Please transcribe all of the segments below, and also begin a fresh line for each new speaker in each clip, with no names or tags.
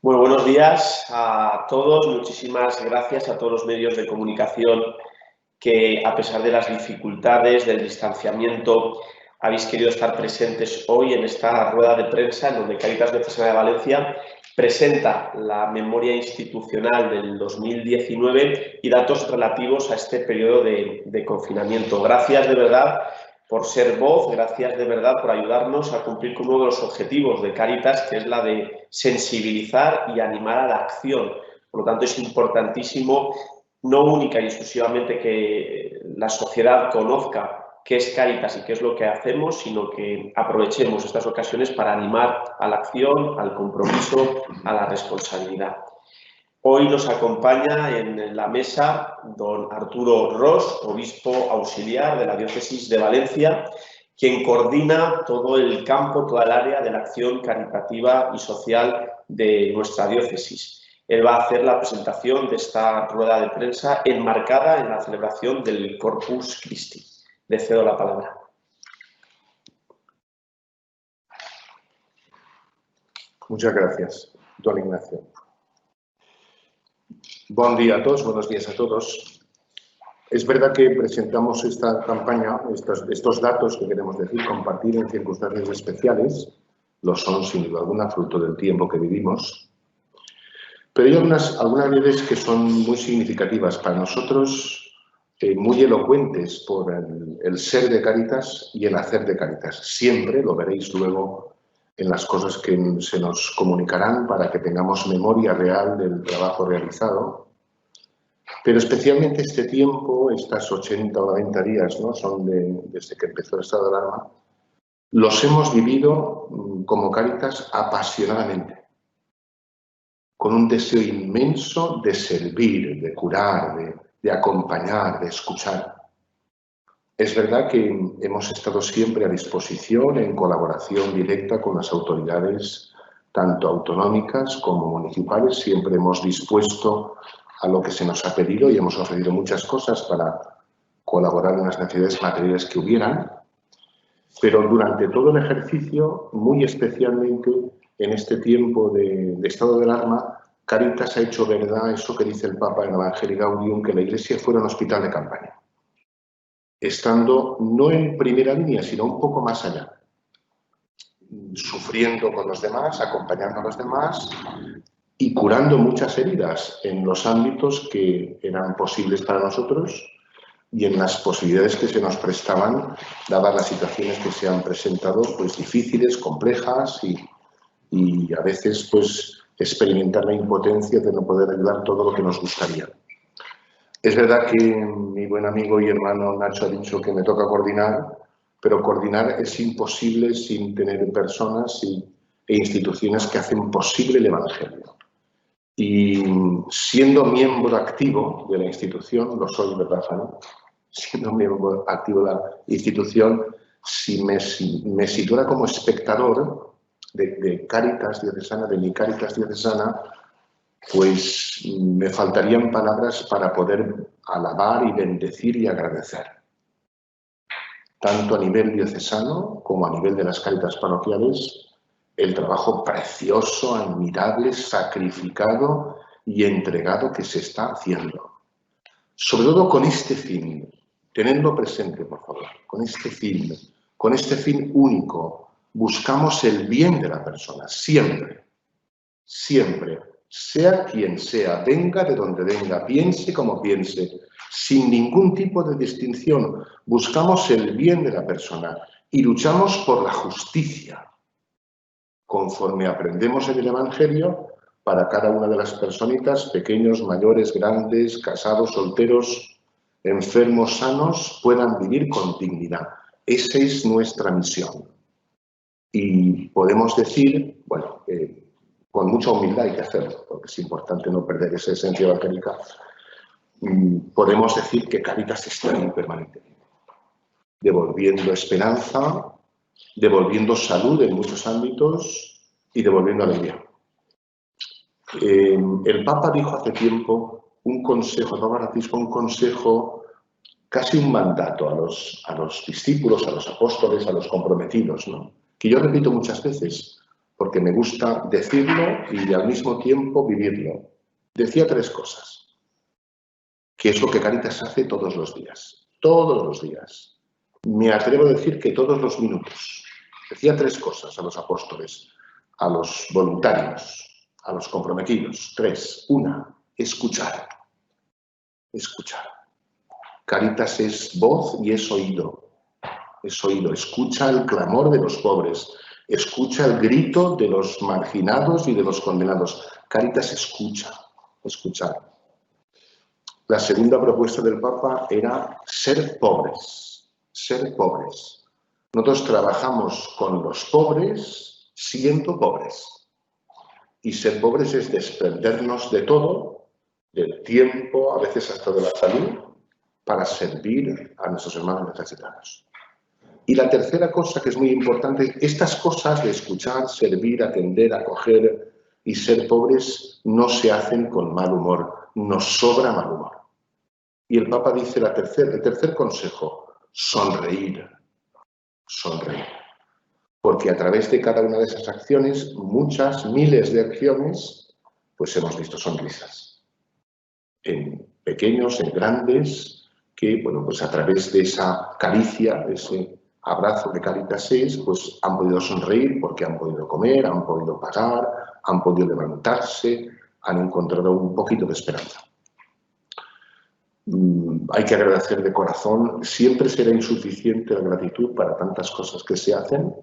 Bueno, buenos días a todos. Muchísimas gracias a todos los medios de comunicación que, a pesar de las dificultades, del distanciamiento, habéis querido estar presentes hoy en esta rueda de prensa en donde Cáritas Diocesana de Valencia presenta la memoria institucional del 2019 y datos relativos a este periodo de confinamiento. Gracias de verdad por ser voz, gracias de verdad por ayudarnos a cumplir con uno de los objetivos de Cáritas, que es la de sensibilizar y animar a la acción. Por lo tanto, es importantísimo no única y exclusivamente que la sociedad conozca qué es Cáritas y qué es lo que hacemos, sino que aprovechemos estas ocasiones para animar a la acción, al compromiso, a la responsabilidad. Hoy nos acompaña en la mesa don Arturo Ros, obispo auxiliar de la Diócesis de Valencia, quien coordina todo el campo, toda el área de la acción caritativa y social de nuestra diócesis. Él va a hacer la presentación de esta rueda de prensa enmarcada en la celebración del Corpus Christi. Le cedo la palabra.
Muchas gracias, don Ignacio. Buen día a todos, buenos días a todos. Es verdad que presentamos esta campaña, estos datos que queremos decir, compartir en circunstancias especiales, lo son sin duda alguna, fruto del tiempo que vivimos, pero hay algunas veces que son muy significativas para nosotros, muy elocuentes por el ser de Cáritas y el hacer de Cáritas. Siempre lo veréis luego en las cosas que se nos comunicarán para que tengamos memoria real del trabajo realizado. Pero especialmente este tiempo, estas 80 o 90 días, ¿no? Son desde que empezó el estado de alarma, los hemos vivido como Cáritas apasionadamente, con un deseo inmenso de servir, de curar, de acompañar, de escuchar. Es verdad que hemos estado siempre a disposición en colaboración directa con las autoridades, tanto autonómicas como municipales. Siempre hemos dispuesto a lo que se nos ha pedido y hemos ofrecido muchas cosas para colaborar en las necesidades materiales que hubieran. Pero durante todo el ejercicio, muy especialmente en este tiempo de estado de alarma, Cáritas ha hecho verdad eso que dice el Papa en Evangelii Gaudium, que la Iglesia fuera un hospital de campaña, estando no en primera línea, sino un poco más allá, sufriendo con los demás, acompañando a los demás y curando muchas heridas en los ámbitos que eran posibles para nosotros y en las posibilidades que se nos prestaban, dadas las situaciones que se han presentado, pues difíciles, complejas y a veces pues experimentar la impotencia de no poder ayudar todo lo que nos gustaría. Es verdad que mi buen amigo y hermano Nacho ha dicho que me toca coordinar, pero coordinar es imposible sin tener personas e instituciones que hacen posible el Evangelio. Y siendo miembro activo de la institución, lo soy, ¿verdad, Fanny? Siendo miembro activo de la institución, si me situara como espectador de Cáritas Diocesana, de mi Cáritas Diocesana, pues me faltarían palabras para poder alabar y bendecir y agradecer. Tanto a nivel diocesano como a nivel de las Cáritas parroquiales, el trabajo precioso, admirable, sacrificado y entregado que se está haciendo. Sobre todo con este fin, tenedlo presente, por favor, con este fin único, buscamos el bien de la persona, siempre, siempre. Sea quien sea, venga de donde venga, piense como piense, sin ningún tipo de distinción, buscamos el bien de la persona y luchamos por la justicia, conforme aprendemos en el Evangelio, para cada una de las personitas, pequeños, mayores, grandes, casados, solteros, enfermos, sanos, puedan vivir con dignidad. Esa es nuestra misión. Y podemos decir, bueno, con mucha humildad hay que hacerlo, porque es importante no perder esa esencia evangélica. Podemos decir que Cáritas está ahí permanentemente, devolviendo esperanza, devolviendo salud en muchos ámbitos y devolviendo alegría. El Papa dijo hace tiempo un consejo, el Papa Francisco, un consejo, casi un mandato a los discípulos, a los apóstoles, a los comprometidos, ¿no? Que yo repito muchas veces, porque me gusta decirlo y al mismo tiempo vivirlo. Decía 3 cosas, que es lo que Cáritas hace todos los días. Todos los días. Me atrevo a decir que todos los minutos. Decía 3 cosas a los apóstoles, a los voluntarios, a los comprometidos. 3. Una, escuchar. Escuchar. Cáritas es voz y es oído. Es oído. Escucha el clamor de los pobres. Escucha el grito de los marginados y de los condenados. Cáritas escucha. Escuchar. La segunda propuesta del Papa era ser pobres. Ser pobres. Nosotros trabajamos con los pobres siendo pobres. Y ser pobres es desprendernos de todo, del tiempo, a veces hasta de la salud, para servir a nuestros hermanos necesitados. Y la tercera cosa que es muy importante, estas cosas de escuchar, servir, atender, acoger y ser pobres no se hacen con mal humor, nos sobra mal humor. Y el Papa dice el tercer consejo, sonreír, sonreír. Porque a través de cada una de esas acciones, muchas, miles de acciones, pues hemos visto sonrisas. En pequeños, en grandes, que, bueno, pues a través de esa caricia, ese abrazo que Cáritas es, pues han podido sonreír porque han podido comer, han podido pagar, han podido levantarse, han encontrado un poquito de esperanza. Hay que agradecer de corazón, siempre será insuficiente la gratitud para tantas cosas que se hacen,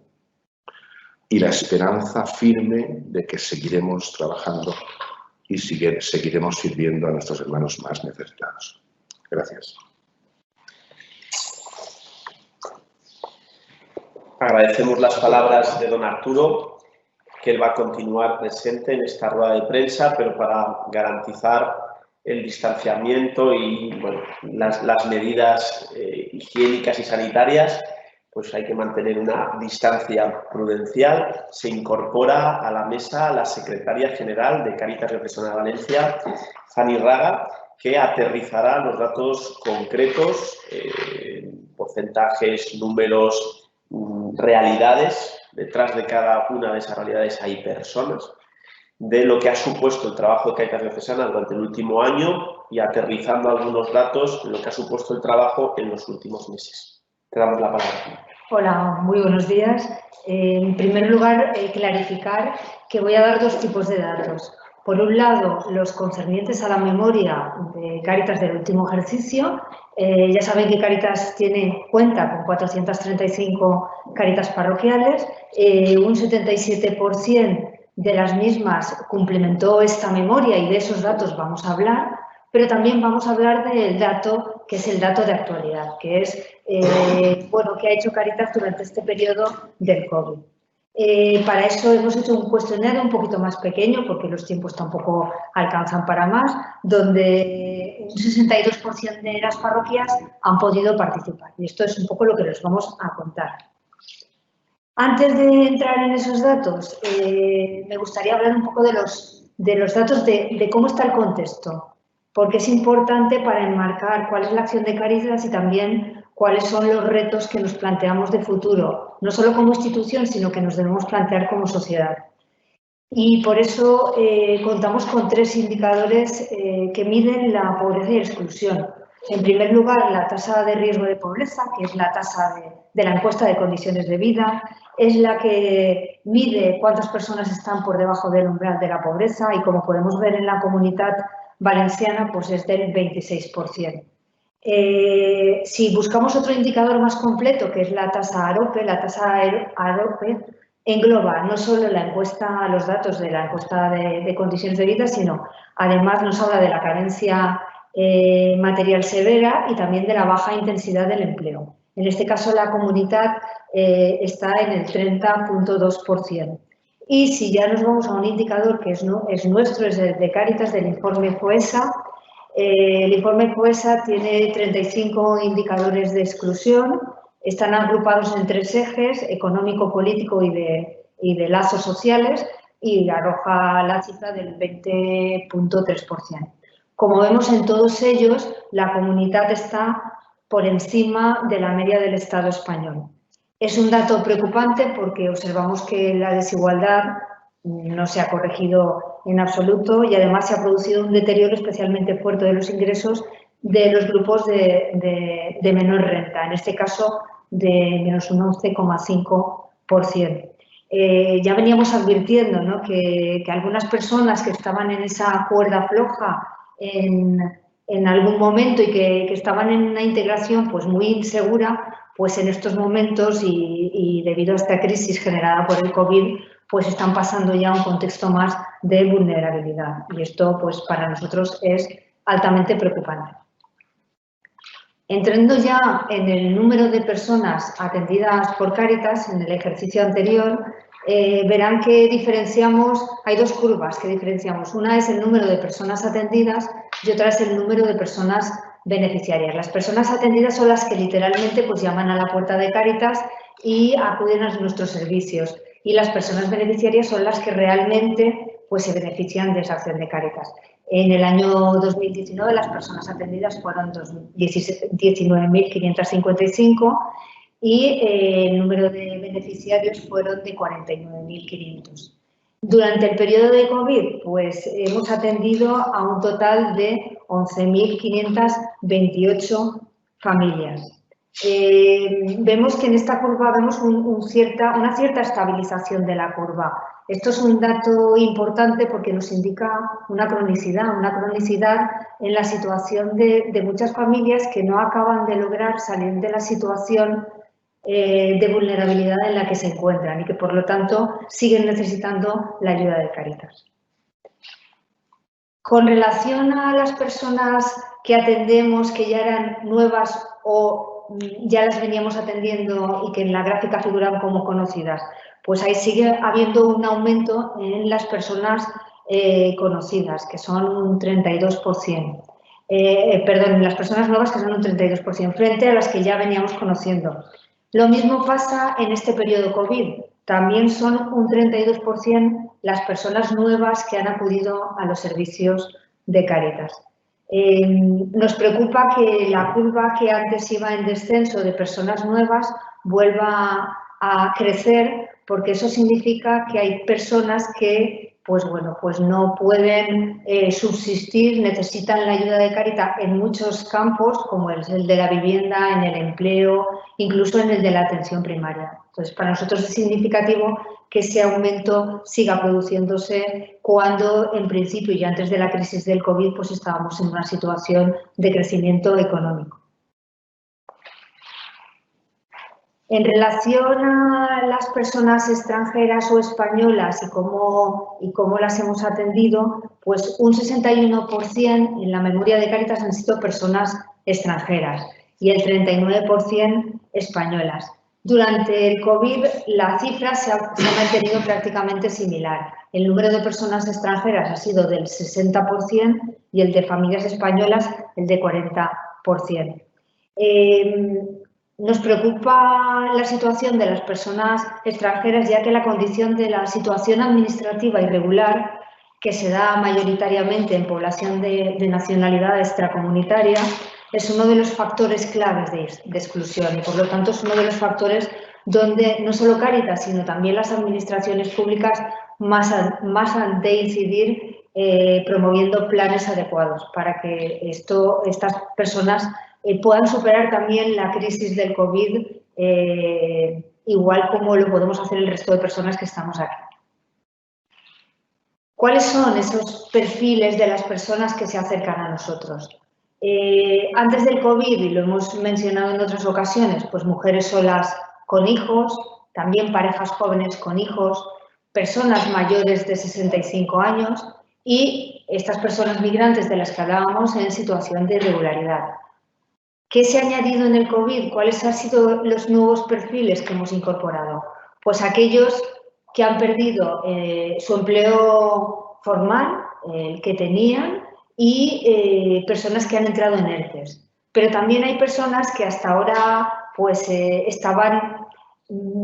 y la esperanza firme de que seguiremos trabajando y seguiremos sirviendo a nuestros hermanos más necesitados. Gracias.
Agradecemos las palabras de don Arturo, que él va a continuar presente en esta rueda de prensa, pero para garantizar el distanciamiento y bueno, las medidas higiénicas y sanitarias, pues hay que mantener una distancia prudencial. Se incorpora a la mesa la secretaria general de Cáritas Diocesana de Valencia, Fanny Raga, que aterrizará los datos concretos, porcentajes, números, realidades. Detrás de cada una de esas realidades hay personas, de lo que ha supuesto el trabajo de Cáritas Diocesana durante el último año y aterrizando algunos datos de lo que ha supuesto el trabajo en los últimos meses. Te damos la palabra.
Hola, muy buenos días. En primer lugar, clarificar que voy a dar 2 tipos de datos. Por un lado, los concernientes a la memoria de Cáritas del último ejercicio. Ya saben que Cáritas cuenta con 435 Cáritas parroquiales. Un 77% de las mismas cumplimentó esta memoria y de esos datos vamos a hablar. Pero también vamos a hablar del dato que es el dato de actualidad, que es bueno, que ha hecho Cáritas durante este periodo del COVID. Para eso hemos hecho un cuestionario un poquito más pequeño, porque los tiempos tampoco alcanzan para más, donde un 62% de las parroquias han podido participar. Y esto es un poco lo que les vamos a contar. Antes de entrar en esos datos, me gustaría hablar un poco de los datos de cómo está el contexto, porque es importante para enmarcar cuál es la acción de Cáritas y también cuáles son los retos que nos planteamos de futuro, no solo como institución, sino que nos debemos plantear como sociedad. Y por eso contamos con 3 indicadores que miden la pobreza y exclusión. En primer lugar, la tasa de riesgo de pobreza, que es la tasa de la encuesta de condiciones de vida, es la que mide cuántas personas están por debajo del umbral de la pobreza y, como podemos ver en la Comunitat Valenciana, pues es del 26%. Si buscamos otro indicador más completo, que es la tasa AROPE, engloba no solo la encuesta, los datos de la encuesta de condiciones de vida, sino además nos habla de la carencia material severa y también de la baja intensidad del empleo. En este caso, la Comunitat está en el 30,2%. Y si ya nos vamos a un indicador que es nuestro, es el de Cáritas, del informe FOESA. El informe FOESA tiene 35 indicadores de exclusión. Están agrupados en 3 ejes, económico, político y de lazos sociales, y arroja la cifra del 20,3%. Como vemos en todos ellos, la Comunitat está por encima de la media del Estado español. Es un dato preocupante porque observamos que la desigualdad no se ha corregido en absoluto y además se ha producido un deterioro especialmente fuerte de los ingresos de los grupos de menor renta, en este caso de menos un 11,5%. Ya veníamos advirtiendo, ¿no?, que algunas personas que estaban en esa cuerda floja en algún momento y que estaban en una integración pues muy insegura, pues en estos momentos y debido a esta crisis generada por el COVID, pues están pasando ya a un contexto más de vulnerabilidad y esto pues para nosotros es altamente preocupante. Entrando ya en el número de personas atendidas por Cáritas en el ejercicio anterior, verán que diferenciamos, hay dos curvas que diferenciamos. Una es el número de personas atendidas y otra es el número de personas beneficiarias. Las personas atendidas son las que literalmente pues llaman a la puerta de Cáritas y acuden a nuestros servicios. Y las personas beneficiarias son las que realmente pues, se benefician de esa acción de Cáritas. En el año 2019 las personas atendidas fueron 19.555 y el número de beneficiarios fueron de 49.500. Durante el periodo de COVID, pues hemos atendido a un total de 11.528 familias. Vemos que en esta curva vemos una cierta estabilización de la curva. Esto es un dato importante porque nos indica una cronicidad en la situación de muchas familias que no acaban de lograr salir de la situación de vulnerabilidad en la que se encuentran y que, por lo tanto, siguen necesitando la ayuda de Cáritas. Con relación a las personas que atendemos, que ya eran nuevas o ya las veníamos atendiendo y que en la gráfica figuran como conocidas, pues ahí sigue habiendo un aumento en las personas conocidas, que son un 32%. Perdón, las personas nuevas que son un 32%, frente a las que ya veníamos conociendo. Lo mismo pasa en este periodo COVID. También son un 32% las personas nuevas que han acudido a los servicios de Cáritas. Nos preocupa que la curva que antes iba en descenso de personas nuevas vuelva a crecer porque eso significa que hay personas que pues no pueden subsistir, necesitan la ayuda de Cáritas en muchos campos, como es el de la vivienda, en el empleo, incluso en el de la atención primaria. Entonces, para nosotros es significativo que ese aumento siga produciéndose cuando, en principio, y antes de la crisis del COVID, pues estábamos en una situación de crecimiento económico. En relación a las personas extranjeras o españolas y cómo las hemos atendido, pues un 61% en la memoria de Cáritas han sido personas extranjeras y el 39% españolas. Durante el COVID la cifra se ha mantenido prácticamente similar. El número de personas extranjeras ha sido del 60% y el de familias españolas el de 40%. Nos preocupa la situación de las personas extranjeras, ya que la condición de la situación administrativa irregular, que se da mayoritariamente en población de nacionalidad extracomunitaria, es uno de los factores claves de exclusión y, por lo tanto, es uno de los factores donde no solo Cáritas, sino también las administraciones públicas más han de incidir promoviendo planes adecuados para que estas personas puedan superar también la crisis del COVID, igual como lo podemos hacer el resto de personas que estamos aquí. ¿Cuáles son esos perfiles de las personas que se acercan a nosotros? Antes del COVID, y lo hemos mencionado en otras ocasiones, pues mujeres solas con hijos, también parejas jóvenes con hijos, personas mayores de 65 años y estas personas migrantes de las que hablábamos en situación de irregularidad. ¿Qué se ha añadido en el COVID? ¿Cuáles han sido los nuevos perfiles que hemos incorporado? Pues aquellos que han perdido su empleo formal, el que tenían, y personas que han entrado en ERTES. Pero también hay personas que hasta ahora pues, estaban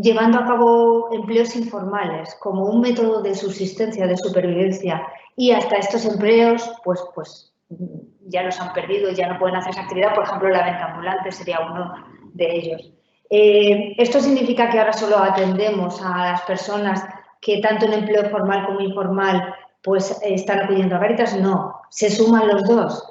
llevando a cabo empleos informales como un método de subsistencia, de supervivencia, y hasta estos empleos pues ya los han perdido, ya no pueden hacer esa actividad. Por ejemplo, la venta ambulante sería uno de ellos. Esto significa que ahora solo atendemos a las personas que tanto en empleo formal como informal pues están acudiendo a Cáritas, no, se suman los dos.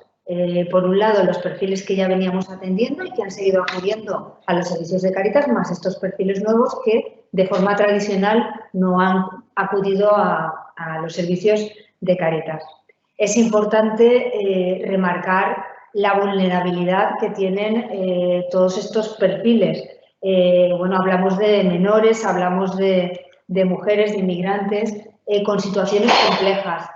Por un lado, los perfiles que ya veníamos atendiendo y que han seguido acudiendo a los servicios de Cáritas, más estos perfiles nuevos que de forma tradicional no han acudido a los servicios de Cáritas. Es importante remarcar la vulnerabilidad que tienen todos estos perfiles. Bueno, hablamos de menores, hablamos de mujeres, de inmigrantes, con situaciones complejas.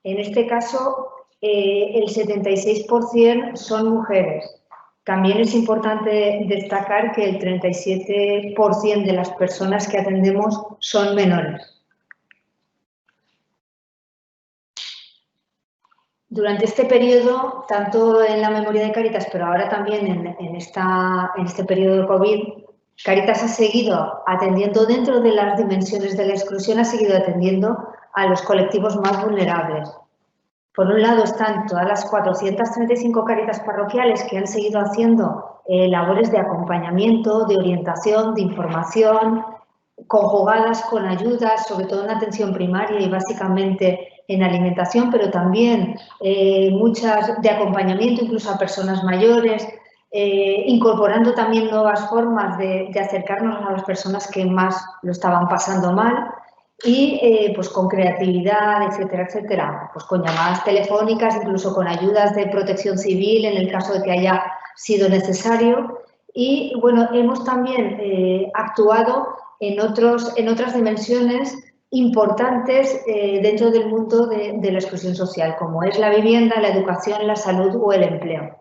En este caso, el 76% son mujeres. También es importante destacar que el 37% de las personas que atendemos son menores. Durante este periodo, tanto en la memoria de Cáritas, pero ahora también en este periodo de COVID, Cáritas ha seguido atendiendo dentro de las dimensiones de la exclusión, ha seguido atendiendo a los colectivos más vulnerables. Por un lado están todas las 435 Cáritas parroquiales que han seguido haciendo labores de acompañamiento, de orientación, de información, conjugadas con ayudas, sobre todo en atención primaria y básicamente en alimentación, pero también muchas de acompañamiento incluso a personas mayores, incorporando también nuevas formas de acercarnos a las personas que más lo estaban pasando mal y pues con creatividad, etcétera, etcétera, pues con llamadas telefónicas, incluso con ayudas de protección civil en el caso de que haya sido necesario. Y bueno, hemos también actuado en otras dimensiones importantes dentro del mundo de la exclusión social, como es la vivienda, la educación, la salud o el empleo.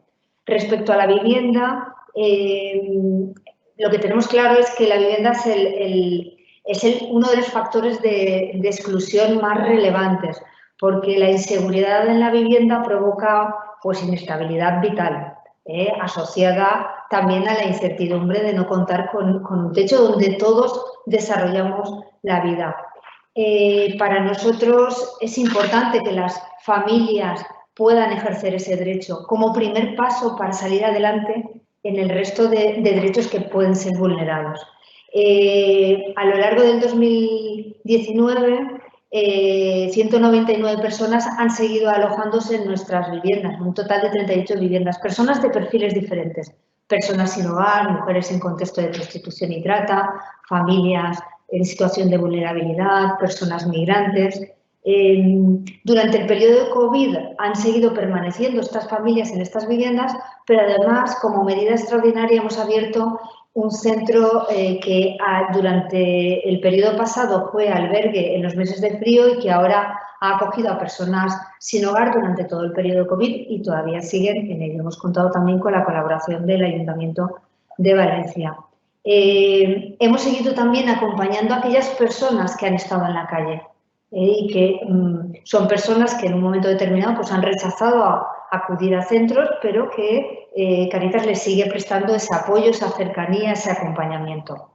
Respecto a la vivienda, lo que tenemos claro es que la vivienda es uno de los factores de exclusión más relevantes, porque la inseguridad en la vivienda provoca pues, inestabilidad vital, asociada también a la incertidumbre de no contar con un techo donde todos desarrollamos la vida. Para nosotros es importante que las familias puedan ejercer ese derecho como primer paso para salir adelante en el resto de derechos que pueden ser vulnerados. A lo largo del 2019, 199 personas han seguido alojándose en nuestras viviendas, un total de 38 viviendas, personas de perfiles diferentes, personas sin hogar, mujeres en contexto de prostitución y trata, familias en situación de vulnerabilidad, personas migrantes. Durante el periodo de COVID han seguido permaneciendo estas familias en estas viviendas, pero además, como medida extraordinaria, hemos abierto un centro que durante el periodo pasado fue albergue en los meses de frío y que ahora ha acogido a personas sin hogar durante todo el periodo de COVID y todavía siguen en ello. Hemos contado también con la colaboración del Ayuntamiento de Valencia. Hemos seguido también acompañando a aquellas personas que han estado en la calle y que son personas que en un momento determinado pues, han rechazado acudir a centros, pero que Cáritas les sigue prestando ese apoyo, esa cercanía, ese acompañamiento.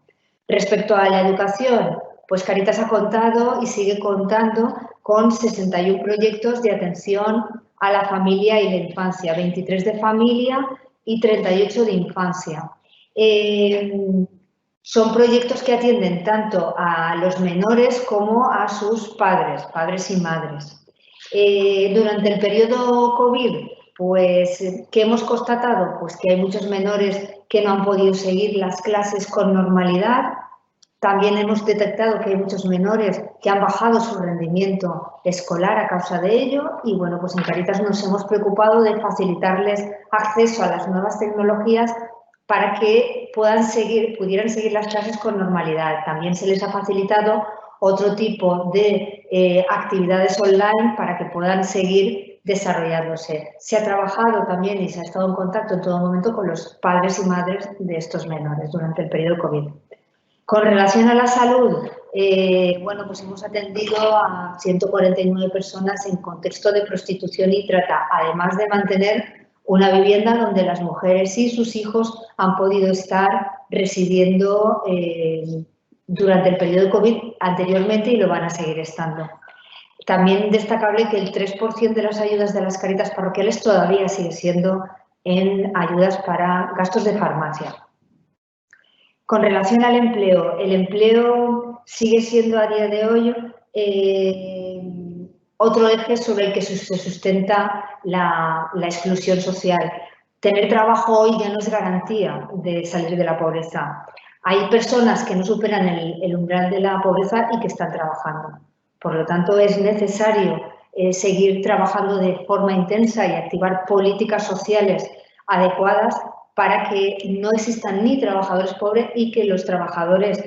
Respecto a la educación, pues Cáritas ha contado y sigue contando con 61 proyectos de atención a la familia y la infancia, 23 de familia y 38 de infancia. Son proyectos que atienden tanto a los menores como a sus padres y madres. Durante el periodo COVID, pues, ¿qué hemos constatado? Pues que hay muchos menores que no han podido seguir las clases con normalidad. También hemos detectado que hay muchos menores que han bajado su rendimiento escolar a causa de ello y, bueno, pues en Cáritas nos hemos preocupado de facilitarles acceso a las nuevas tecnologías para que pudieran seguir las clases con normalidad. También se les ha facilitado otro tipo de actividades online para que puedan seguir desarrollándose. Se ha trabajado también y se ha estado en contacto en todo momento con los padres y madres de estos menores durante el periodo COVID. Con relación a la salud, bueno, pues hemos atendido a 149 personas en contexto de prostitución y trata, además de mantener una vivienda donde las mujeres y sus hijos han podido estar residiendo durante el periodo de COVID anteriormente y lo van a seguir estando. También destacable que el 3% de las ayudas de las Cáritas parroquiales todavía sigue siendo en ayudas para gastos de farmacia. Con relación al empleo, el empleo sigue siendo a día de hoy otro eje sobre el que se sustenta la exclusión social. Tener trabajo hoy ya no es garantía de salir de la pobreza. Hay personas que no superan el umbral de la pobreza y que están trabajando. Por lo tanto, es necesario seguir trabajando de forma intensa y activar políticas sociales adecuadas para que no existan ni trabajadores pobres y que los trabajadores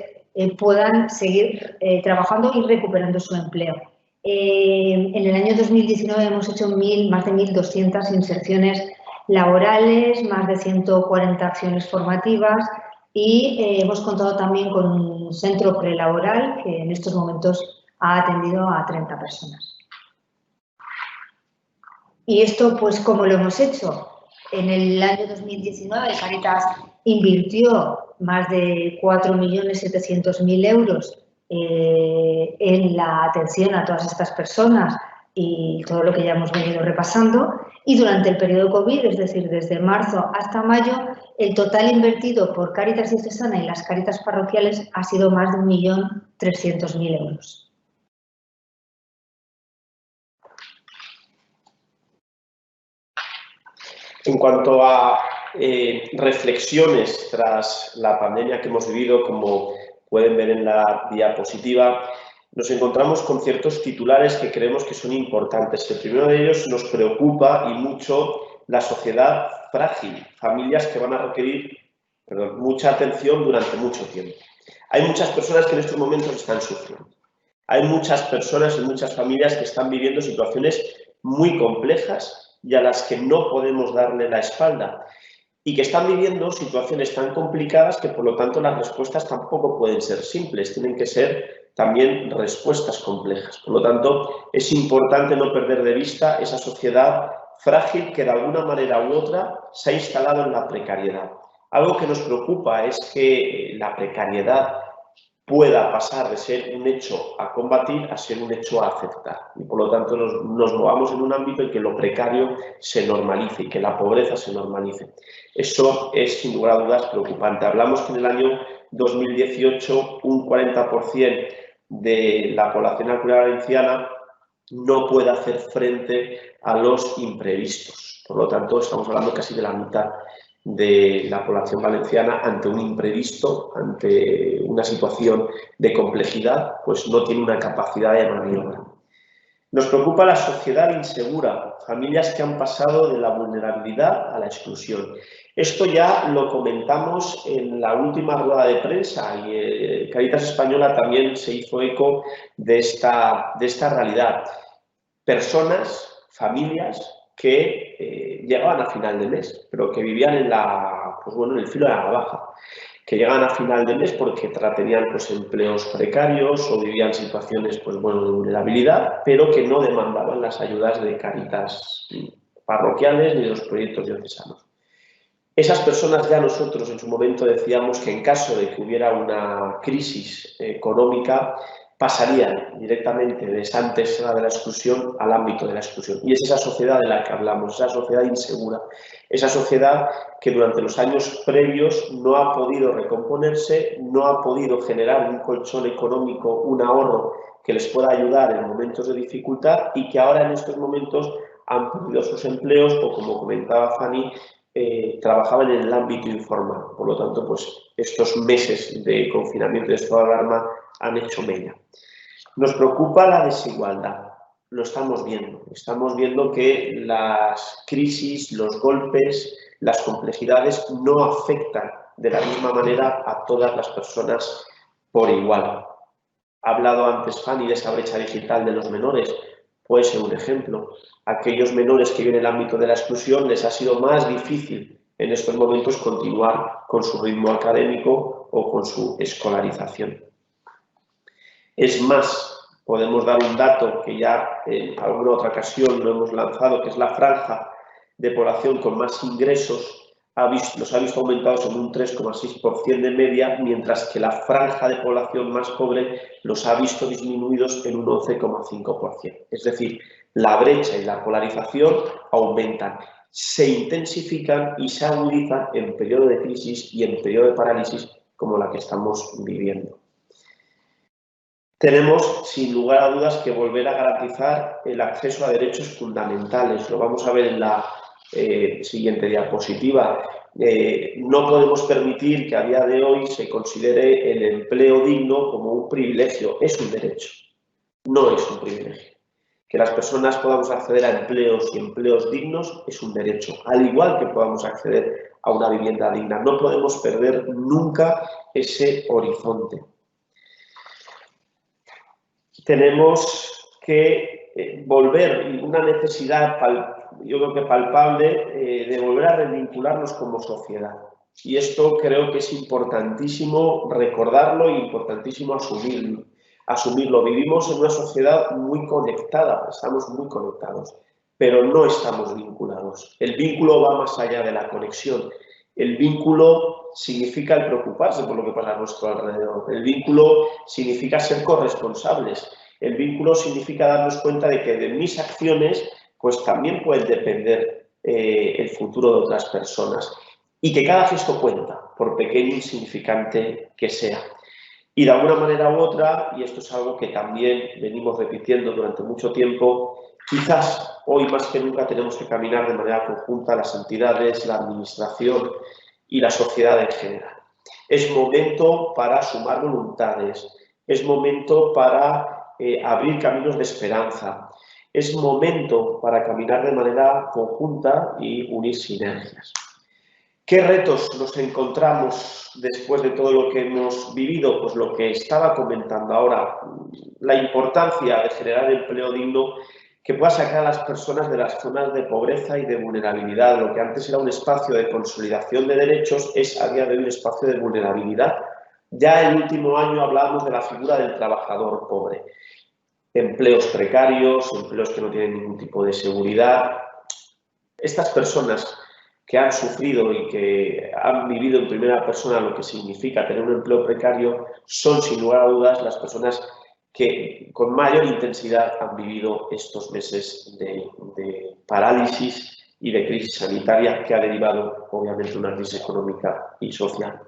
puedan seguir trabajando y recuperando su empleo. En el año 2019 hemos hecho más de 1.200 inserciones laborales, más de 140 acciones formativas y hemos contado también con un centro prelaboral que en estos momentos ha atendido a 30 personas. ¿Y esto, pues, cómo lo hemos hecho? En el año 2019 Cáritas invirtió más de 4.700.000 euros en la atención a todas estas personas y todo lo que ya hemos venido repasando. Y durante el periodo COVID, es decir, desde marzo hasta mayo, el total invertido por Cáritas Diocesana y las Cáritas parroquiales ha sido más de 1.300.000 euros.
En cuanto a reflexiones tras la pandemia que hemos vivido, como pueden ver en la diapositiva, nos encontramos con ciertos titulares que creemos que son importantes. El primero de ellos nos preocupa y mucho la sociedad frágil, familias que van a requerir mucha atención durante mucho tiempo. Hay muchas personas que en estos momentos están sufriendo. Hay muchas personas y muchas familias que están viviendo situaciones muy complejas y a las que no podemos darle la espalda y que están viviendo situaciones tan complicadas que, por lo tanto, las respuestas tampoco pueden ser simples, tienen que ser también respuestas complejas. Por lo tanto, es importante no perder de vista esa sociedad frágil que de alguna manera u otra se ha instalado en la precariedad. Algo que nos preocupa es que la precariedad pueda pasar de ser un hecho a combatir a ser un hecho a aceptar. Y por lo tanto nos movamos en un ámbito en que lo precario se normalice y que la pobreza se normalice. Eso es sin lugar a dudas preocupante. Hablamos que en el año 2018 un 40% de la población actual valenciana no puede hacer frente a los imprevistos. Por lo tanto, estamos hablando casi de la mitad de la población valenciana ante un imprevisto, ante una situación de complejidad, pues no tiene una capacidad de maniobra. Nos preocupa la sociedad insegura, familias que han pasado de la vulnerabilidad a la exclusión. Esto ya lo comentamos en la última rueda de prensa y Cáritas Española también se hizo eco de esta realidad. Personas, familias que llegaban a final de mes, pero que vivían en el filo de la navaja, que llegaban a final de mes porque tenían empleos precarios o vivían situaciones de vulnerabilidad, pero que no demandaban las ayudas de Cáritas parroquiales ni de los proyectos diocesanos. Esas personas ya nosotros en su momento decíamos que en caso de que hubiera una crisis económica pasarían directamente de esa antesala de la exclusión al ámbito de la exclusión. Y es esa sociedad de la que hablamos, esa sociedad insegura, esa sociedad que durante los años previos no ha podido recomponerse, no ha podido generar un colchón económico, un ahorro que les pueda ayudar en momentos de dificultad y que ahora en estos momentos han perdido sus empleos o, como comentaba Fanny, trabajaban en el ámbito informal. Por lo tanto, estos meses de confinamiento y de estado de alarma han hecho mella. Nos preocupa la desigualdad, lo estamos viendo que las crisis, los golpes, las complejidades no afectan de la misma manera a todas las personas por igual. Ha hablado antes Fanny de esa brecha digital de los menores, puede ser un ejemplo. Aquellos menores que viven en el ámbito de la exclusión les ha sido más difícil en estos momentos continuar con su ritmo académico o con su escolarización. Es más, podemos dar un dato que ya en alguna otra ocasión lo hemos lanzado, que es la franja de población con más ingresos los ha visto aumentados en un 3,6% de media, mientras que la franja de población más pobre los ha visto disminuidos en un 11,5%. Es decir, la brecha y la polarización aumentan, se intensifican y se agudizan en periodo de crisis y en periodo de parálisis como la que estamos viviendo. Tenemos, sin lugar a dudas, que volver a garantizar el acceso a derechos fundamentales. Lo vamos a ver en la siguiente diapositiva. No podemos permitir que a día de hoy se considere el empleo digno como un privilegio. Es un derecho, no es un privilegio. Que las personas podamos acceder a empleos y empleos dignos es un derecho, al igual que podamos acceder a una vivienda digna. No podemos perder nunca ese horizonte. Tenemos que volver, una necesidad, yo creo que palpable, de volver a revincularnos como sociedad. Y esto creo que es importantísimo recordarlo e importantísimo asumirlo. Vivimos en una sociedad muy conectada, estamos muy conectados, pero no estamos vinculados. El vínculo va más allá de la conexión. El vínculo significa el preocuparse por lo que pasa a nuestro alrededor. El vínculo significa ser corresponsables. El vínculo significa darnos cuenta de que de mis acciones pues también puede depender el futuro de otras personas y que cada gesto cuenta, por pequeño e insignificante que sea. Y de alguna manera u otra, y esto es algo que también venimos repitiendo durante mucho tiempo, quizás hoy más que nunca tenemos que caminar de manera conjunta las entidades, la administración y la sociedad en general. Es momento para sumar voluntades, es momento para abrir caminos de esperanza, es momento para caminar de manera conjunta y unir sinergias. ¿Qué retos nos encontramos después de todo lo que hemos vivido? Pues lo que estaba comentando ahora, la importancia de generar empleo digno que pueda sacar a las personas de las zonas de pobreza y de vulnerabilidad. Lo que antes era un espacio de consolidación de derechos es a día de hoy un espacio de vulnerabilidad. Ya el último año hablábamos de la figura del trabajador pobre. Empleos precarios, empleos que no tienen ningún tipo de seguridad. Estas personas que han sufrido y que han vivido en primera persona lo que significa tener un empleo precario son, sin lugar a dudas, las personas que con mayor intensidad han vivido estos meses de parálisis y de crisis sanitaria que ha derivado, obviamente, una crisis económica y social.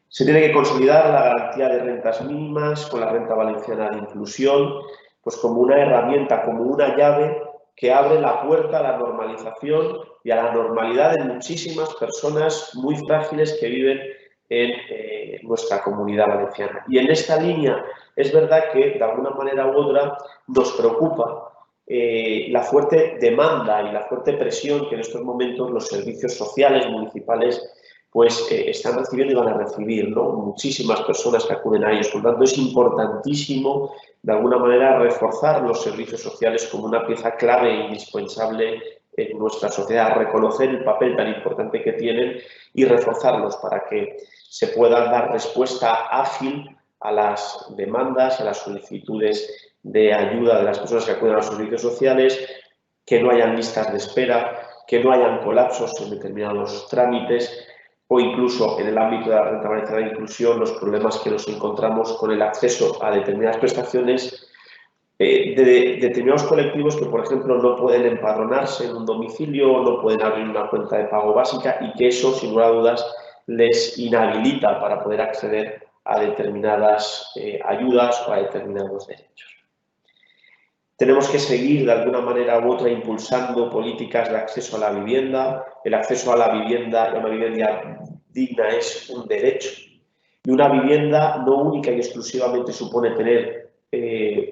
Se tiene que consolidar la garantía de rentas mínimas con la renta valenciana de inclusión, pues como una herramienta, como una llave que abre la puerta a la normalización y a la normalidad de muchísimas personas muy frágiles que viven en nuestra comunidad valenciana. Y en esta línea es verdad que de alguna manera u otra nos preocupa la fuerte demanda y la fuerte presión que en estos momentos los servicios sociales municipales pues están recibiendo y van a recibir, ¿no? Muchísimas personas que acuden a ellos. Por lo tanto, es importantísimo, de alguna manera, reforzar los servicios sociales como una pieza clave e indispensable en nuestra sociedad, reconocer el papel tan importante que tienen y reforzarlos para que se pueda dar respuesta ágil a las demandas, a las solicitudes de ayuda de las personas que acuden a los servicios sociales, que no hayan listas de espera, que no hayan colapsos en determinados trámites, o incluso en el ámbito de la renta valenciana de inclusión, los problemas que nos encontramos con el acceso a determinadas prestaciones de determinados colectivos que, por ejemplo, no pueden empadronarse en un domicilio, no pueden abrir una cuenta de pago básica y que eso, sin lugar a dudas, les inhabilita para poder acceder a determinadas ayudas o a determinados derechos. Tenemos que seguir de alguna manera u otra impulsando políticas de acceso a la vivienda. El acceso a la vivienda y a una vivienda digna es un derecho. Y una vivienda no única y exclusivamente supone tener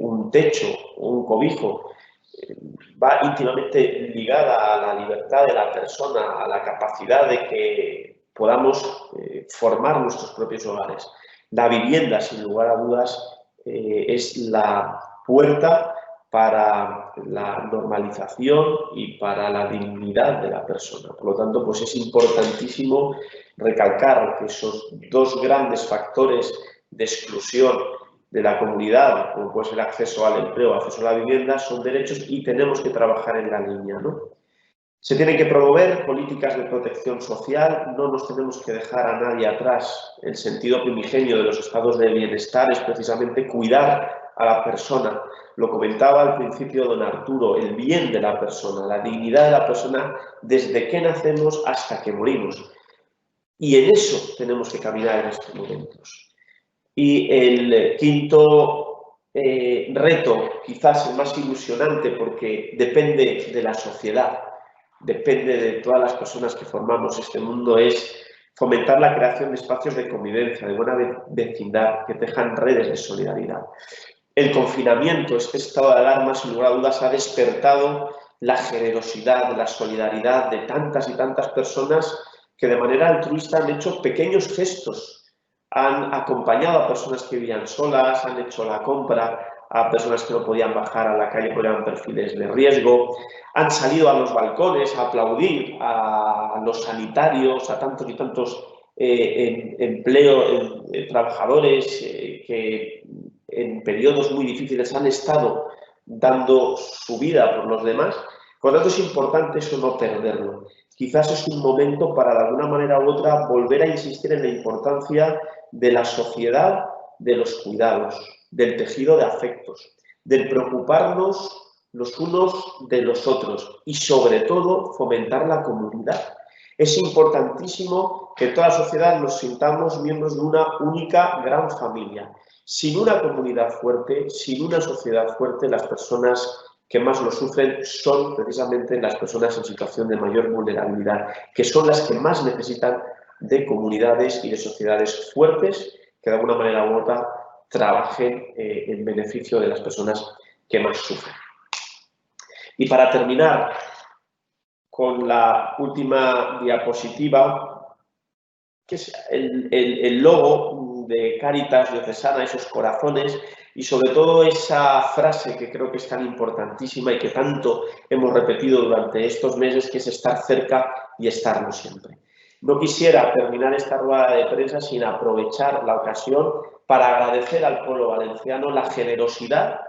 un techo o un cobijo. Va íntimamente ligada a la libertad de la persona, a la capacidad de que podamos formar nuestros propios hogares. La vivienda, sin lugar a dudas, es la puerta para la normalización y para la dignidad de la persona. Por lo tanto, pues es importantísimo recalcar que esos dos grandes factores de exclusión de la comunidad, como puede ser el acceso al empleo, acceso a la vivienda, son derechos y tenemos que trabajar en la línea, ¿no? Se tienen que promover políticas de protección social, no nos tenemos que dejar a nadie atrás. El sentido primigenio de los estados de bienestar es precisamente cuidar a la persona. Lo comentaba al principio don Arturo, el bien de la persona, la dignidad de la persona desde que nacemos hasta que morimos. Y en eso tenemos que caminar en estos momentos. Y el quinto reto, quizás el más ilusionante, porque depende de la sociedad, depende de todas las personas que formamos este mundo, es fomentar la creación de espacios de convivencia, de buena vecindad, que tejan redes de solidaridad. El confinamiento, este estado de alarma, sin lugar a dudas, ha despertado la generosidad, la solidaridad de tantas y tantas personas que de manera altruista han hecho pequeños gestos, han acompañado a personas que vivían solas, han hecho la compra a personas que no podían bajar a la calle porque eran perfiles de riesgo, han salido a los balcones a aplaudir a los sanitarios, a tantos y tantos trabajadores que en periodos muy difíciles han estado dando su vida por los demás. Por lo tanto, es importante eso no perderlo. Quizás es un momento para, de alguna manera u otra, volver a insistir en la importancia de la sociedad, de los cuidados, del tejido de afectos, del preocuparnos los unos de los otros y, sobre todo, fomentar la comunidad. Es importantísimo que toda la sociedad nos sintamos miembros de una única gran familia. Sin una comunidad fuerte, sin una sociedad fuerte, las personas que más lo sufren son precisamente las personas en situación de mayor vulnerabilidad, que son las que más necesitan de comunidades y de sociedades fuertes que de alguna manera u otra trabajen en beneficio de las personas que más sufren. Y para terminar con la última diapositiva, que es el logo de Cáritas Diocesana, esos corazones y sobre todo esa frase que creo que es tan importantísima y que tanto hemos repetido durante estos meses, que es estar cerca y estarlo siempre. No quisiera terminar esta rueda de prensa sin aprovechar la ocasión para agradecer al pueblo valenciano la generosidad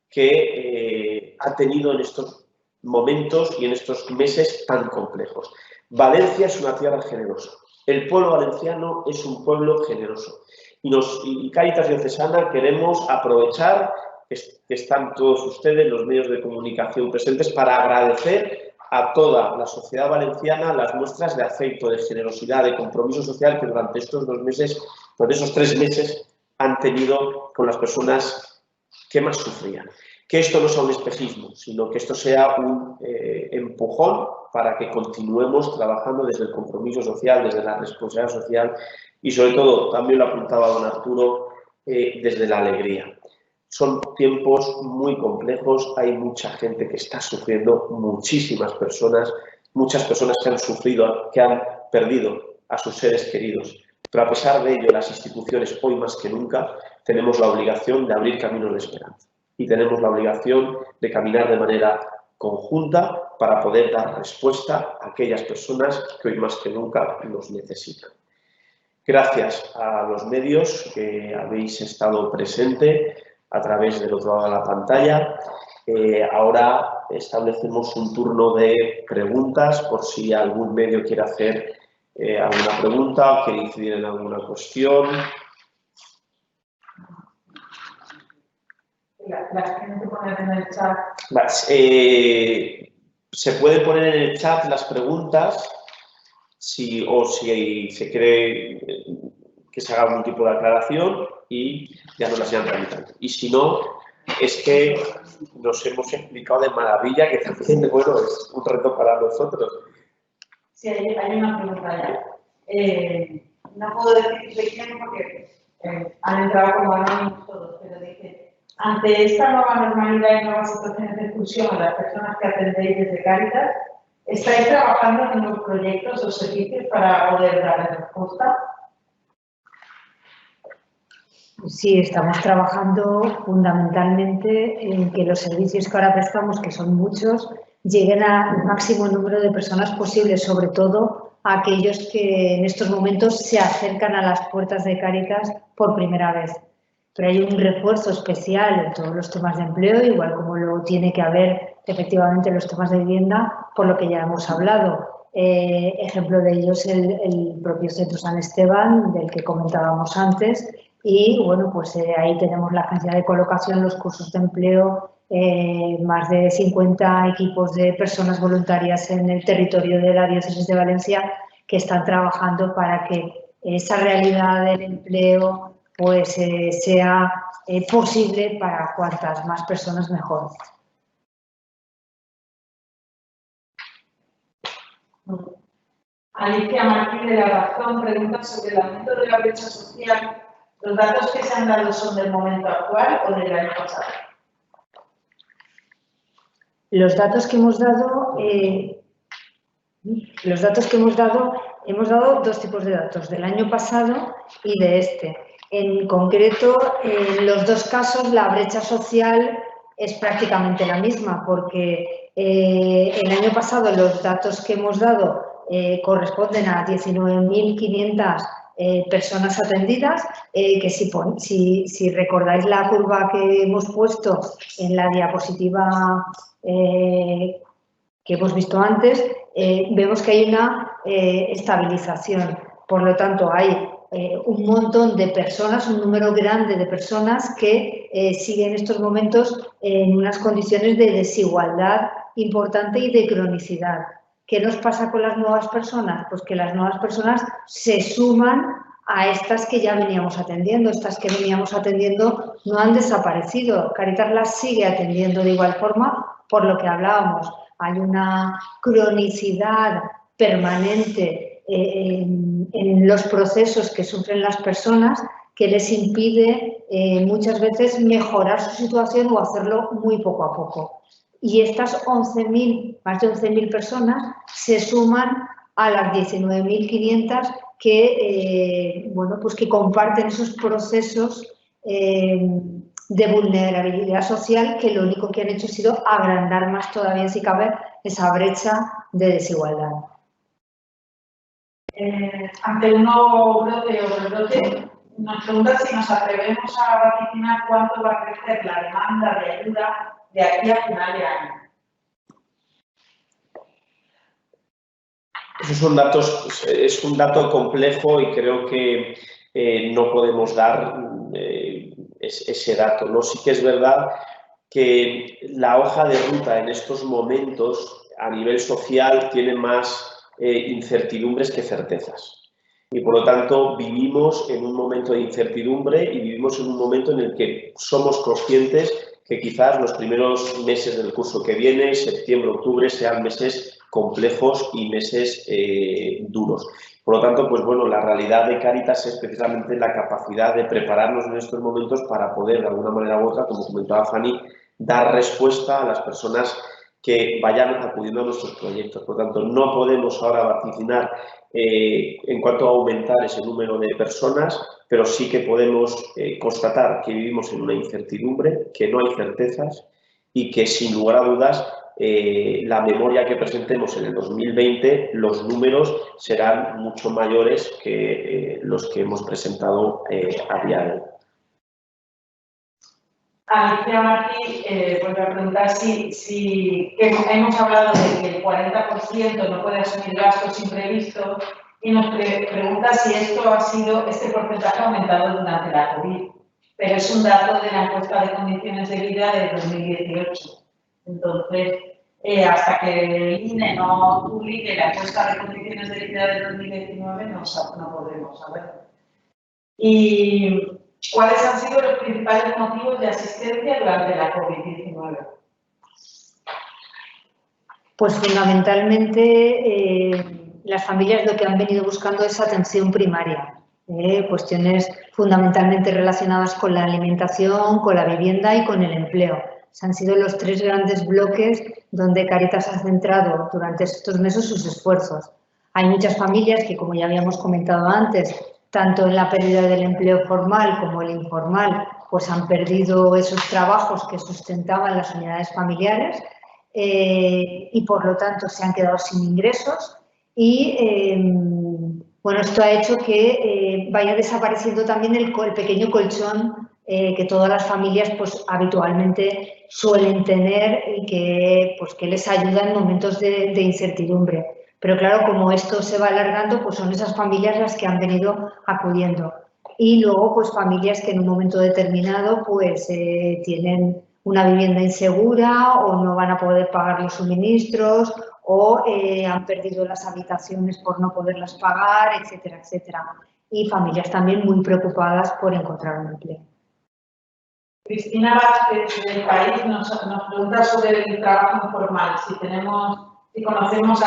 que ha tenido en estos momentos y en estos meses tan complejos. Valencia es una tierra generosa. El pueblo valenciano es un pueblo generoso. Y Cáritas Diocesana queremos aprovechar que están todos ustedes, los medios de comunicación presentes, para agradecer a toda la sociedad valenciana las muestras de afecto, de generosidad, de compromiso social que durante estos 2 meses, durante esos 3 meses, han tenido con las personas que más sufrían. Que esto no sea un espejismo, sino que esto sea un empujón para que continuemos trabajando desde el compromiso social, desde la responsabilidad social y, sobre todo, también lo apuntaba don Arturo, desde la alegría. Son tiempos muy complejos, hay mucha gente que está sufriendo, muchísimas personas, muchas personas que han sufrido, que han perdido a sus seres queridos. Pero a pesar de ello, las instituciones, hoy más que nunca, tenemos la obligación de abrir caminos de esperanza. Y tenemos la obligación de caminar de manera conjunta para poder dar respuesta a aquellas personas que hoy más que nunca nos necesitan. Gracias a los medios que habéis estado presentes a través del otro lado de la pantalla. Ahora establecemos un turno de preguntas por si algún medio quiere hacer alguna pregunta o quiere incidir en alguna cuestión.
Las tienen que poner en el chat.
Se puede poner en el chat las preguntas si se cree que se haga algún tipo de aclaración y ya no las irán tramitando. Y si no, es que nos hemos explicado de maravilla, que también, bueno, es un reto para nosotros.
Sí, hay una pregunta ya. No puedo decir de quién porque han entrado como anónimos todos, pero dice: ante esta nueva normalidad y nuevas situaciones de exclusión a las personas que atendéis desde Cáritas, ¿estáis trabajando en nuevos proyectos o servicios para poder darles respuesta?
Sí, estamos trabajando fundamentalmente en que los servicios que ahora prestamos, que son muchos, lleguen al máximo número de personas posible, sobre todo a aquellos que en estos momentos se acercan a las puertas de Cáritas por primera vez. Pero hay un refuerzo especial en todos los temas de empleo, igual como lo tiene que haber efectivamente en los temas de vivienda, por lo que ya hemos hablado. Ejemplo de ello es el propio Centro San Esteban, del que comentábamos antes, y bueno, pues ahí tenemos la agencia de colocación, los cursos de empleo, más de 50 equipos de personas voluntarias en el territorio de la Diócesis de Valencia que están trabajando para que esa realidad del empleo pues sea posible para cuantas más personas mejor.
Alicia Martín de La Razón pregunta sobre el aumento de la brecha social. ¿Los datos que se han dado son del momento actual o del año pasado?
Los datos que hemos dado, hemos dado dos tipos de datos, del año pasado y de este. En concreto, en los dos casos la brecha social es prácticamente la misma, porque el año pasado los datos que hemos dado corresponden a 19.500 personas atendidas, que si recordáis la curva que hemos puesto en la diapositiva que hemos visto antes, vemos que hay una estabilización. Por lo tanto, hay un montón de personas, un número grande de personas que siguen en estos momentos en unas condiciones de desigualdad importante y de cronicidad. ¿Qué nos pasa con las nuevas personas? Pues que las nuevas personas se suman a estas que ya veníamos atendiendo. Estas que veníamos atendiendo no han desaparecido. Cáritas las sigue atendiendo de igual forma, por lo que hablábamos. Hay una cronicidad permanente en los procesos que sufren las personas que les impide muchas veces mejorar su situación o hacerlo muy poco a poco. Y estas 11.000, más de 11.000 personas se suman a las 19.500 que, bueno, pues que comparten esos procesos de vulnerabilidad social que lo único que han hecho ha sido agrandar más todavía, si cabe, esa brecha de desigualdad.
Ante un nuevo brote o rebrote, nos pregunta si nos atrevemos a vaticinar cuánto va a crecer la demanda de ayuda de aquí a final de año.
Esos son datos, es un dato complejo y creo que no podemos dar ese dato, ¿no? Sí que es verdad que la hoja de ruta en estos momentos a nivel social tiene más incertidumbres que certezas. Y por lo tanto vivimos en un momento de incertidumbre y vivimos en un momento en el que somos conscientes que quizás los primeros meses del curso que viene, septiembre, octubre, sean meses complejos y meses duros. Por lo tanto, pues bueno, la realidad de Cáritas es precisamente la capacidad de prepararnos en estos momentos para poder, de alguna manera u otra, como comentaba Fanny, dar respuesta a las personas que vayan acudiendo a nuestros proyectos. Por lo tanto, no podemos ahora vaticinar en cuanto a aumentar ese número de personas, pero sí que podemos constatar que vivimos en una incertidumbre, que no hay certezas y que, sin lugar a dudas, la memoria que presentemos en el 2020, los números serán mucho mayores que los que hemos presentado a día de hoy.
Alicia Martí vuelve a preguntar si hemos hablado de que el 40% no puede asumir gastos imprevistos y nos pregunta si este porcentaje ha aumentado durante la COVID. Pero es un dato de la encuesta de condiciones de vida de 2018. Entonces, hasta que el INE no publique la encuesta de condiciones de vida de 2019 no podremos saberlo. Y ¿cuáles han sido los principales motivos de asistencia durante la COVID-19?
Pues fundamentalmente las familias lo que han venido buscando es atención primaria, cuestiones fundamentalmente relacionadas con la alimentación, con la vivienda y con el empleo. Han sido los tres grandes bloques donde Cáritas ha centrado durante estos meses sus esfuerzos. Hay muchas familias que, como ya habíamos comentado antes, tanto en la pérdida del empleo formal como el informal, pues han perdido esos trabajos que sustentaban las unidades familiares y por lo tanto se han quedado sin ingresos y bueno, esto ha hecho que vaya desapareciendo también el pequeño colchón que todas las familias pues habitualmente suelen tener y que les ayuda en momentos de incertidumbre. Pero claro, como esto se va alargando, pues son esas familias las que han venido acudiendo. Y luego, pues familias que en un momento determinado pues tienen una vivienda insegura o no van a poder pagar los suministros o han perdido las habitaciones por no poderlas pagar, etcétera, etcétera. Y familias también muy preocupadas por encontrar un empleo.
Cristina Vázquez del País nos pregunta sobre el trabajo informal, si conocemos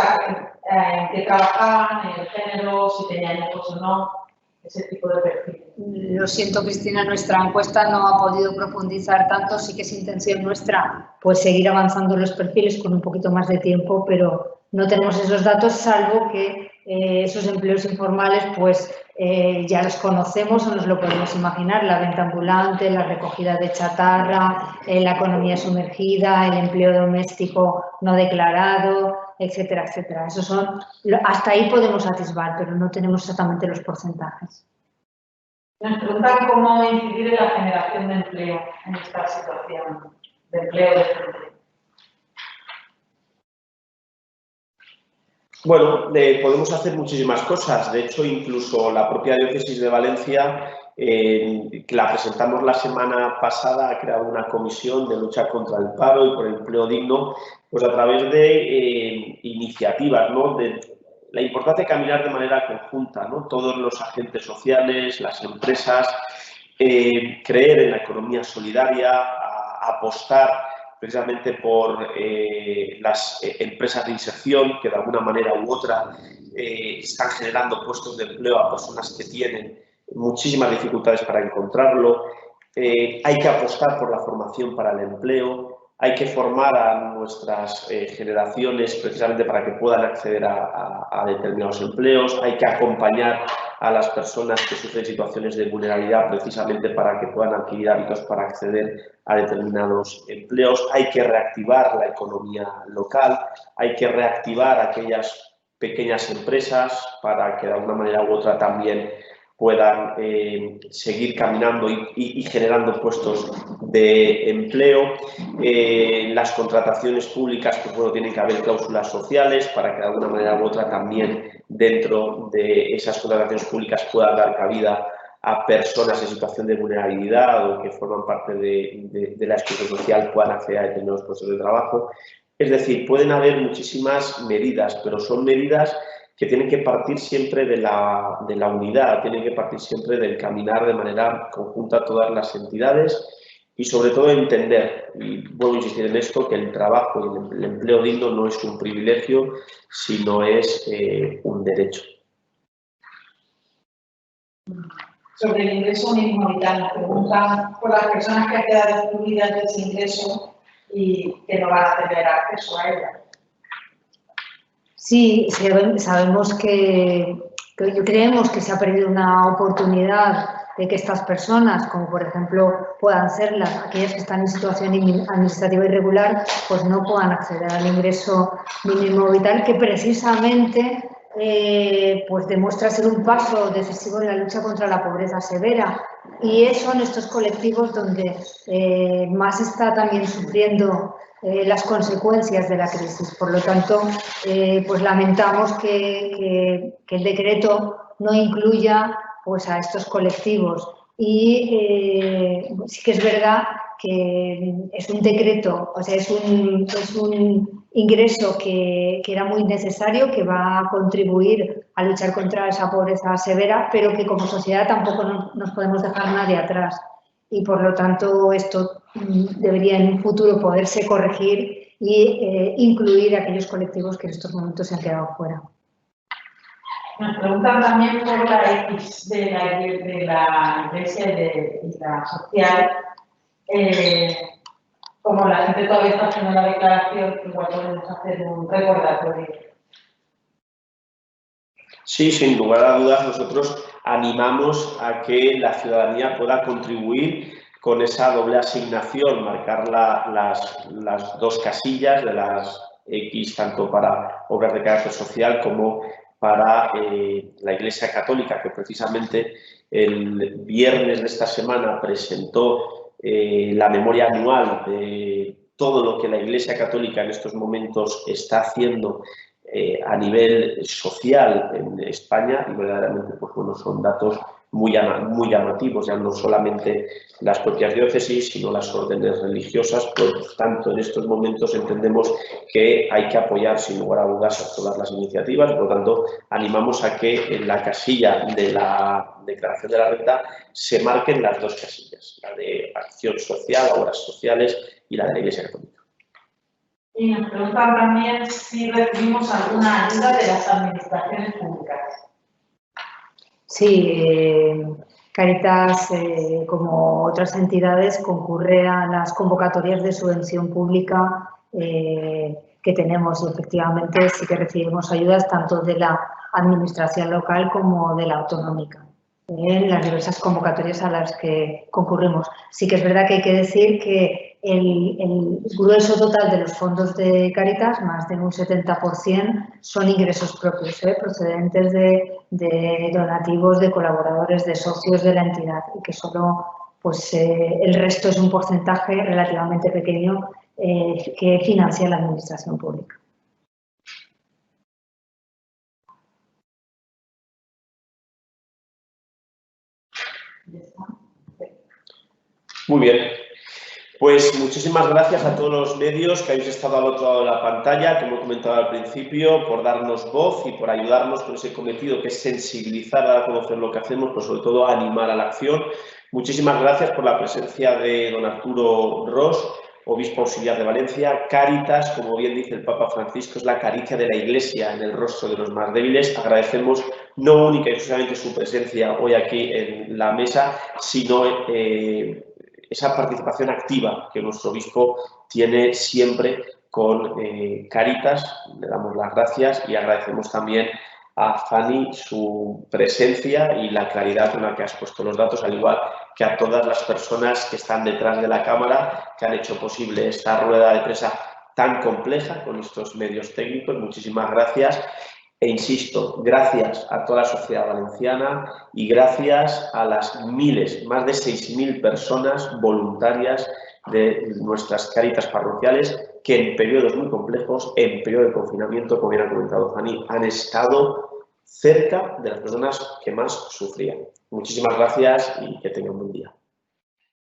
en qué trabajaban, el género, si tenían hijos o no, ese tipo de perfil.
Lo siento, Cristina, nuestra encuesta no ha podido profundizar tanto, sí que es intención nuestra pues seguir avanzando en los perfiles con un poquito más de tiempo, pero no tenemos esos datos, salvo que esos empleos informales pues ya los conocemos o nos lo podemos imaginar, la venta ambulante, la recogida de chatarra, la economía sumergida, el empleo doméstico no declarado, etcétera, etcétera. Esos son, hasta ahí podemos atisbar, pero no tenemos exactamente los porcentajes.
Nos preguntan cómo incidir en la generación de empleo en esta situación de empleo de gente.
Bueno, podemos hacer muchísimas cosas. De hecho, incluso la propia Diócesis de Valencia, que la presentamos la semana pasada, ha creado una comisión de lucha contra el paro y por el empleo digno, pues a través de iniciativas, ¿no? La importancia de caminar de manera conjunta, ¿no? Todos los agentes sociales, las empresas, creer en la economía solidaria, apostar precisamente por las empresas de inserción que de alguna manera u otra están generando puestos de empleo a personas que tienen muchísimas dificultades para encontrarlo. Hay que apostar por la formación para el empleo. Hay que formar a nuestras generaciones precisamente para que puedan acceder a determinados empleos. Hay que acompañar a las personas que sufren situaciones de vulnerabilidad precisamente para que puedan adquirir hábitos para acceder a determinados empleos. Hay que reactivar la economía local. Hay que reactivar aquellas pequeñas empresas para que de alguna manera u otra también puedan seguir caminando y generando puestos de empleo. Las contrataciones públicas, pues bueno, tienen que haber cláusulas sociales para que de alguna manera u otra también dentro de esas contrataciones públicas puedan dar cabida a personas en situación de vulnerabilidad o que forman parte de la exclusión social puedan acceder a determinados puestos de trabajo. Es decir, pueden haber muchísimas medidas, pero son medidas que tienen que partir siempre de la unidad, tienen que partir siempre del caminar de manera conjunta todas las entidades y sobre todo entender, y vuelvo a insistir en esto, que el trabajo y el empleo digno no es un privilegio, sino es un derecho.
Sobre el ingreso mínimo vital, nos preguntan por las personas que han quedado excluidas de ese ingreso y que no van a tener acceso a ella.
Sí, sabemos que creemos que se ha perdido una oportunidad de que estas personas, como por ejemplo puedan ser aquellas que están en situación administrativa irregular, pues no puedan acceder al ingreso mínimo vital, que precisamente pues demuestra ser un paso decisivo en la lucha contra la pobreza severa. Y son estos colectivos donde más está también sufriendo las consecuencias de la crisis. Por lo tanto, pues lamentamos que el decreto no incluya pues, a estos colectivos. Y sí que es verdad que es un decreto, o sea, es un ingreso que era muy necesario, que va a contribuir a luchar contra esa pobreza severa, pero que como sociedad tampoco nos podemos dejar nadie atrás. Y por lo tanto esto debería en un futuro poderse corregir y incluir a aquellos colectivos que en estos momentos se han quedado fuera.
Nos preguntan también por la X de la Iglesia y la social. Como la gente todavía está haciendo la declaración, igual podemos hacer un recordatorio.
Sí, sin lugar a dudas, nosotros animamos a que la ciudadanía pueda contribuir con esa doble asignación, marcar las dos casillas de las X, tanto para obras de carácter social como para la Iglesia Católica, que precisamente el viernes de esta semana presentó la memoria anual de todo lo que la Iglesia Católica en estos momentos está haciendo a nivel social en España y verdaderamente pues, bueno, son datos muy llamativos, ya no solamente las propias diócesis, sino las órdenes religiosas. Por tanto, en estos momentos entendemos que hay que apoyar sin lugar a dudas a todas las iniciativas. Por lo tanto, animamos a que en la casilla de la declaración de la renta se marquen las dos casillas, la de acción social, obras sociales y la de la Iglesia Católica.
Y nos preguntan también si recibimos alguna ayuda de las administraciones públicas.
Sí, Cáritas, como otras entidades, concurre a las convocatorias de subvención pública que tenemos y efectivamente sí que recibimos ayudas tanto de la administración local como de la autonómica en las diversas convocatorias a las que concurrimos. Sí que es verdad que hay que decir que el grueso total de los fondos de Cáritas, más de un 70%, son ingresos propios, procedentes de donativos de colaboradores, de socios de la entidad, y que solo pues, el resto es un porcentaje relativamente pequeño que financia la administración pública.
Muy bien. Pues muchísimas gracias a todos los medios que habéis estado al otro lado de la pantalla, como he comentado al principio, por darnos voz y por ayudarnos con ese cometido que es sensibilizar, dar a conocer lo que hacemos, pero sobre todo animar a la acción. Muchísimas gracias por la presencia de don Arturo Ros, obispo auxiliar de Valencia. Cáritas, como bien dice el Papa Francisco, es la caricia de la Iglesia en el rostro de los más débiles. Agradecemos no única y exclusivamente su presencia hoy aquí en la mesa, sino esa participación activa que nuestro obispo tiene siempre con Cáritas. Le damos las gracias y agradecemos también a Fanny su presencia y la claridad con la que has puesto los datos, al igual que a todas las personas que están detrás de la cámara, que han hecho posible esta rueda de prensa tan compleja con estos medios técnicos. Muchísimas gracias. E insisto, gracias a toda la sociedad valenciana y gracias a las miles, más de 6.000 personas voluntarias de nuestras Cáritas parroquiales que en periodos muy complejos, en periodo de confinamiento, como bien ha comentado Fanny, han estado cerca de las personas que más sufrían. Muchísimas gracias y que tengan un buen día.